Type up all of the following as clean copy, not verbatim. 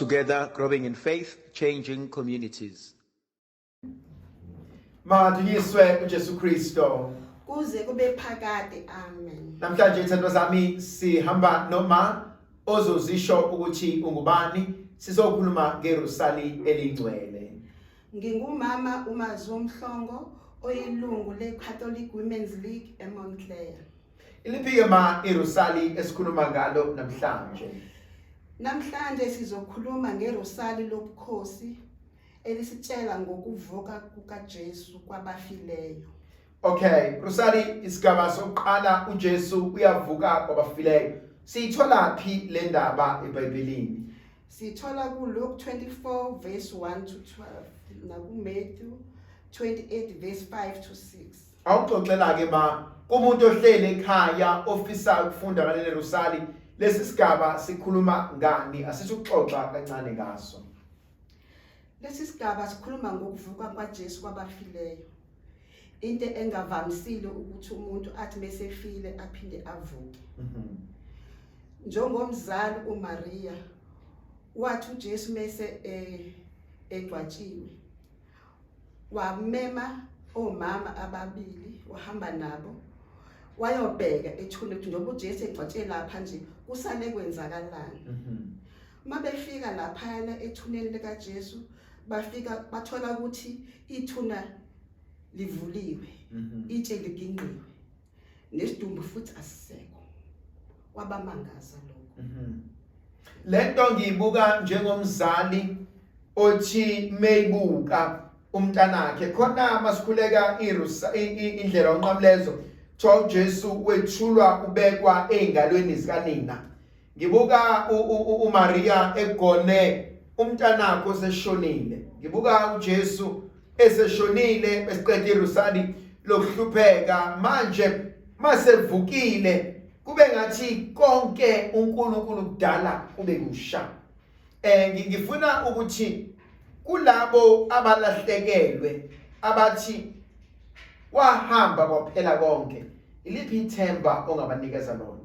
Together, growing in faith, changing communities. Maduyiswe uJesu Kristo. Kuze kube phakade, amen. Namhlanje ithandwa zami sihamba noma ozozisho ukuthi ungubani, sizokhuluma ngerosali elingcwele. Ngingumama uMazumhlongo oyilungu leCatholic Women's League eMontclair. Iliphi ma irosali esikhuluma ngalo namhlanje? Namhlanje sizokhuluma ngerosali lobukhosi elisitshela ngokuvuka kukaJesu kwabafileyo. Okay, rosali isigaba sokuqala uJesu uyavuka kwabafileyo. Siyithola phi le ndaba eBhayibhelini? Sithola kuLuke 24 verse 1 to 12 nakuMatthew 28 verse 5 to 6. Awuxoxela ke kumuntu ohlele ekhaya ofisa ukufunda ngale rosali, lesi sigaba sikhuluma ngani? Asisuxoxa kancane ngaso. Lesi sigaba sikhuluma ngokuvuka kwaJesu kwabafileyo. Into engavamisile ukuthi umuntu athi mesefile aphinde avuke. Njengomzali uMaria wathi uJesu mase engcwatshiwe, wamema omama ababili wahamba nabo wayobheka ethuna ukuthi njengoba uJesu engcwatshe lapha nje kusale kwenzakalani. Mabefika lapha ethuneni likaJesu bafika bathola ukuthi ithuna livuliwe, itshe liginqiwe, nesidumbu futhi asisekho. Wabamangaza lokho. Lento ngiyibuka njengomzali othi meyibuka umntanakhe khona masikhuleka indlela onqamlezo tho uJesu wethulwa ubekwa eingalweni zikanina. Ngibuka uMaria egone umntanakhe oseshonile. Ngibuka uJesu eseshonile besiqeda irosali lokuhlupheka, manje masevukile kube ngathi konke uNkulunkulu kudala kube kusha. Ngifuna ukuthi kulabo abalahlekelwe abathi wahamba kwaphela konke, iliphi ithemba ongabanikeza lona?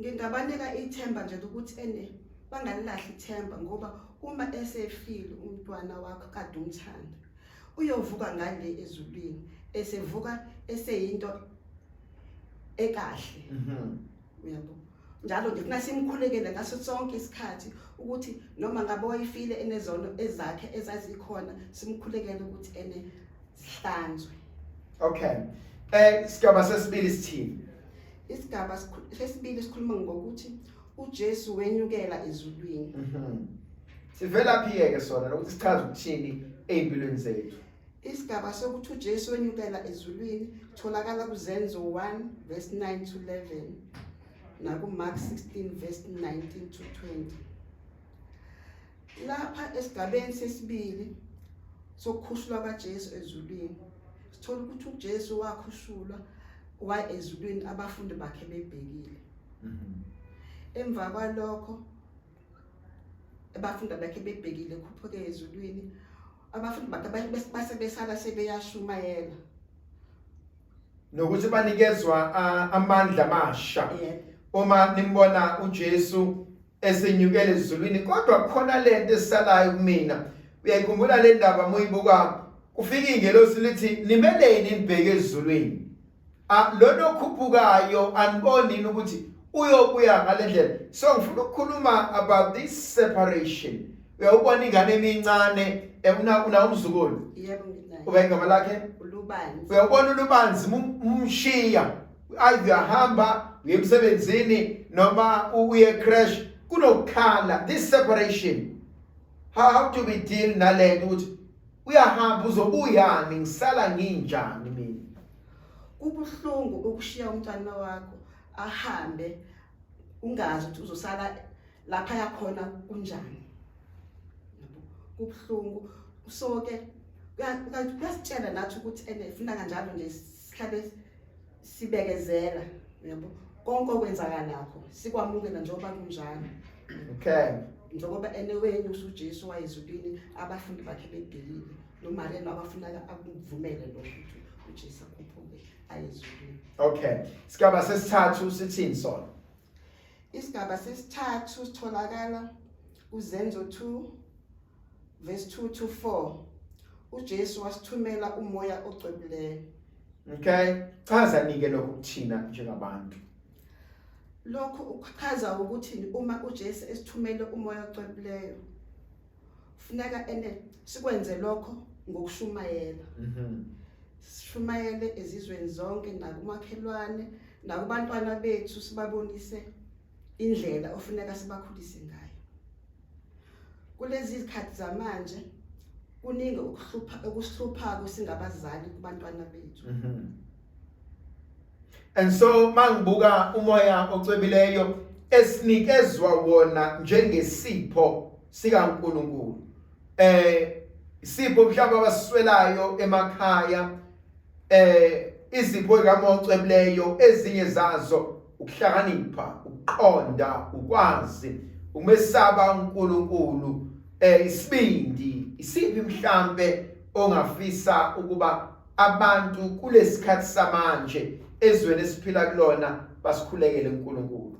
Ngingabanika ithemba nje ukuthi bangalilahli ithemba, ngoba uma esefile umntwana wakho kade umthanda uyovuka ngale ezulwini, esevuka eseyinto ekahle. Uyabo, njalo ngifuna simkhulekele ngaso sonke isikhathi ukuthi noma ngabe wayifile enezono ezakhe ezazikhona, simkhulekele ukuthi zihlanzwe. Okay, isigaba sesibili sithini? Isigaba sesibili sikhuluma ngokuthi uJesu wenyukela ezulwini. Sivela phi ke sona ukuthi sichaze ukuthini empilweni zethu? Isigaba sokuthi uJesu wenyukela ezulwini tholakala kuZenzo 1 verse 9 to 11 nakuMark 16 verse 19 to 20. Lapha esigabeni sesibili sokukhushulwa kwaJesu ezulwini sithola ukuthi uJesu wakhushulwa wa ezulwini abafundi bakhe bebhekile. Emva kwalokho abafundi bakhe bebhekile khuphuke ezulwini, abafundi bakhe base besala sebeyashumayela nokuthi banikezwa amandla amasha. Uma nimbona uJesu esenyukela ezulwini, kodwa khona lento esalayo kumina. Uyayikhumbula le ndaba moyibuka kufika ingelosi lithi nimeleni nibheke ezulwini. Lona okhuphukayo aniboni ukuthi uyobuya ngale ndlela. So ngifuna ukukhuluma about this separation. Uyawubona ingane emincane una umzukulu. Yebo nginayo. Ube igama lakhe? Ulubanzi. Uyabona ulubanzi umshiya, either hamba uye emsebenzini noma uye crash, kunokukhala. This separation, how do we deal nalento ukuthi uyahamba uzobuyani, ngisala nginjani mina? Kubuhlungu ukushiya umntwana wakho ahambe ungazi ukuthi uzosala lapha yakhona kunjani. Kubuhlungu, so ke kuyasitshela nathi ukuthi funa kanjalo nje sihlale sibekezela, yabo, konke okwenzakalakho sikwamukela njengoba kunjalo. Okay, njengoba wenu uJesu wayezulwini abafundi bakhe bebhekile, noMaria abafuna akuvumele lokho ukuthi uJesu akhuphuke ayezulwini. Okay, isigaba sesithathu sithini sona? Isigaba sesithathu sitholakala uzenzo 2 verse 2 to 4 uJesu wasithumela umoya ogcweleyo. Okay, chaza nike lokho kuthina njengabantu. Lokho ukuchaza ukuthi uma uJesu esithumele umoya ogcweleyo kufuneka sikwenze lokho ngokushumayela. Sishumayele ezizweni zonke nakumakhelwane nakubantwana bethu sibabonise indlela ofuneka sibakhulise ngayo. Kulezi izikhathi zamanje kuningi ukuhlupha singabazali kubantwana bethu. And so mangibuka umoya ocwebileyo esinikezwa wona njengesipho sikaNkulunkulu. Isipho mhlawumbe abaswelayo emakhaya izipho zikamoya ocwebileyo ezinye zazo ukuhlakanipha, ukuqonda, ukwazi, umesaba uNkulunkulu, isibindi, isiphi mhlambe ongafisa ukuba abantu kulesikhathi samanje ezweni esiphila kulona basikhulekele uNkulunkulu.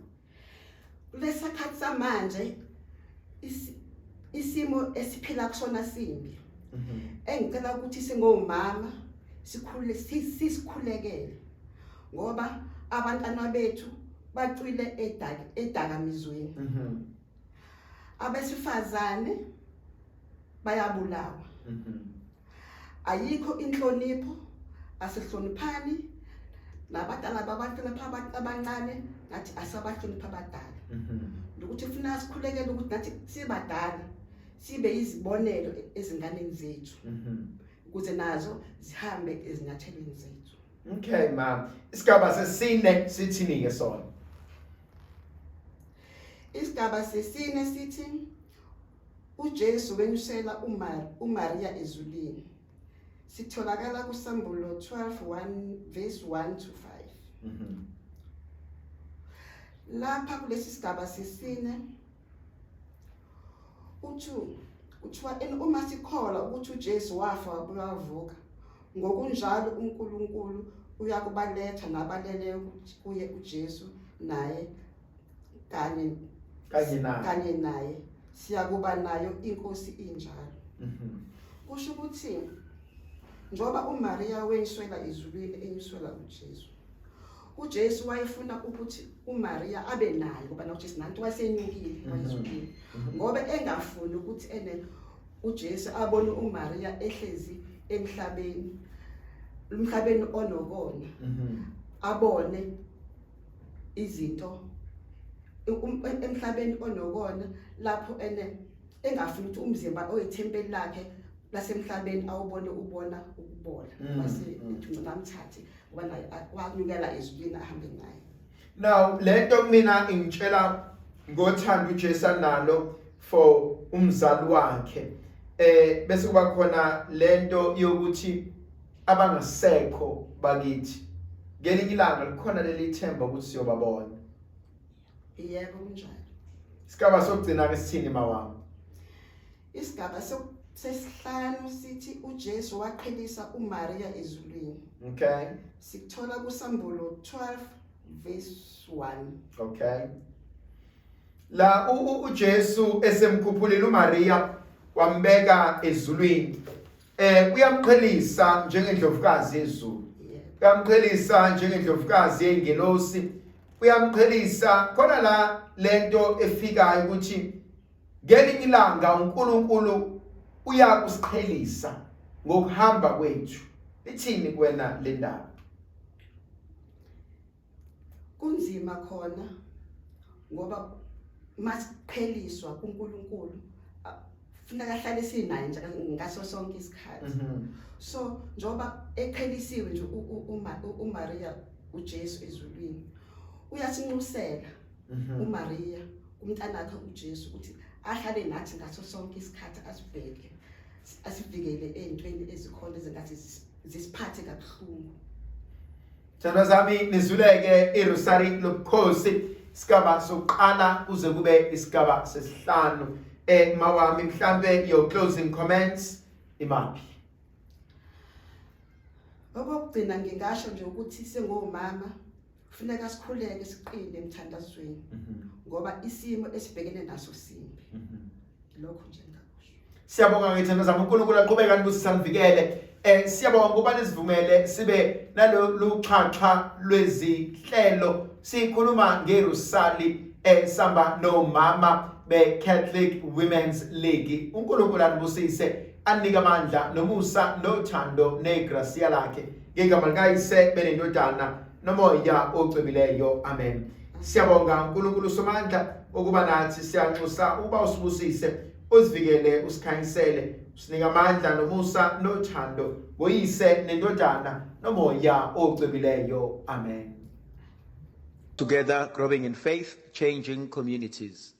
Kulesikhathi samanje isimo esiphila kusona simbi. Engicela ukuthi singomama sisikhulekele ngoba abantwana bethu bacwile edakamizweni. Abesifazane bayabulawa. Ayikho inhlonipho, asihloniphani nabadala babahlonipha abancane nathi asabahlonipha abadala. Ukuthi ufuna sikhulekele ukuthi nathi sibadala sibe izibonelo ezinganeni zethu ukuze nazo zihambe ezinyathelweni zethu. Okay ma, isigaba sesine sithini ke sona? Isigaba sesine sithi uJesu wenyusela uMaria ezulwini. Sitholakala kuSambulo 12:1 verse 1 to 5. Lapha kulesi sigaba sesine uthiwa uma sikholwa ukuthi uJesu wafa wabuyavuka ngokunjalo uNkulunkulu uyakubaletha nabaleleyo kuye uJesu naye kanye naye siyakuba nayo inkosi injalo. Kusho ukuthi njoba uMaria wenyusela ezulwini enyusela uJesu. uJesu wayefuna ukuthi uMaria abe nayo ngoba noJesu nanto wasenyukile wayezulwini. Ngoba engafuni ukuthi uJesu abone uMaria ehlezi emhlabeni onokona. Abone izinto emhlabeni onokona lapho engafuni ukuthi umzimba oyithempeli lakhe lasemhlabeni awubone ukubola base namthathi ngoba wanyukela ezulwini ahambe naye. Now lento mina ingitshela ngothanda uJesu nalo for umzali wakhe bese kuba khona lento yokuthi abangasekho bakithi ngelinye ilanga likhona leli themba ukuthi siyobabona. Yebo kunjalo. Isigaba sokugcina ke sithini mawami? Isigaba sesihlanu sithi uJesu waqhelisa uMaria ezulwini. Okay. Sikuthola kuSambulo 12 verse 1. Okay. La uJesu esemkhuphulile uMaria wambeka ezulwini. Uyamqhelisa njengendlovukazi yezulu. Uyamqhelisa njengendlovukazi yengelosi. Uyamqhelisa khona la lento efikayo ukuthi ngelinye ilanga uNkulunkulu uyakusiqhelisa ngokuhamba kwethu. Ithini kuwena le ndaba? Kunzima khona ngoba masiqheliswa kuNkulunkulu funeka hlale sinaye nje ngaso sonke isikhathi. So njoba eqhelisiwe nje uMaria uJesu ezulwini uyasinxusela uMaria umntana wakhe uJesu ukuthi ahlale nathi ngaso sonke isikhathi asivikele ezintweni ezikhona ezingathi zisiphathe kabuhlungu. Thanda zami nizuleke irosari lobukhosi isigaba sokuqala kuze kube isigaba sesihlanu. Mawami mhlambe your closing comments imaphi? Okugcina ngingasho nje ukuthi sengomama kufuneka sikhuleke siqine emthandazweni ngoba isimo esibhekene naso simbi. lokho nje engakusho. Siyabonga ngithanda zami uNkulunkulu aqhubeka nibusisa nivikele. Siyabonga ngoba nisivumele sibe nalolu xhaxha lwezihlelo sikhuluma ngerosali samba nomama be Catholic Women's League. uNkulunkulu anibusise anika amandla nomusa nothando negracia lakhe ngegama likayise benendodana nomoya ocwebileyo. Amen. Siyabonga uNkulunkulu somandla ukuba nathi siyanxusa uba usibusise usivikele usikhanyisele usinika amandla nomusa nothando boyise nendodana nomoya ocwebileyo. Amen. Together, growing in faith, changing communities.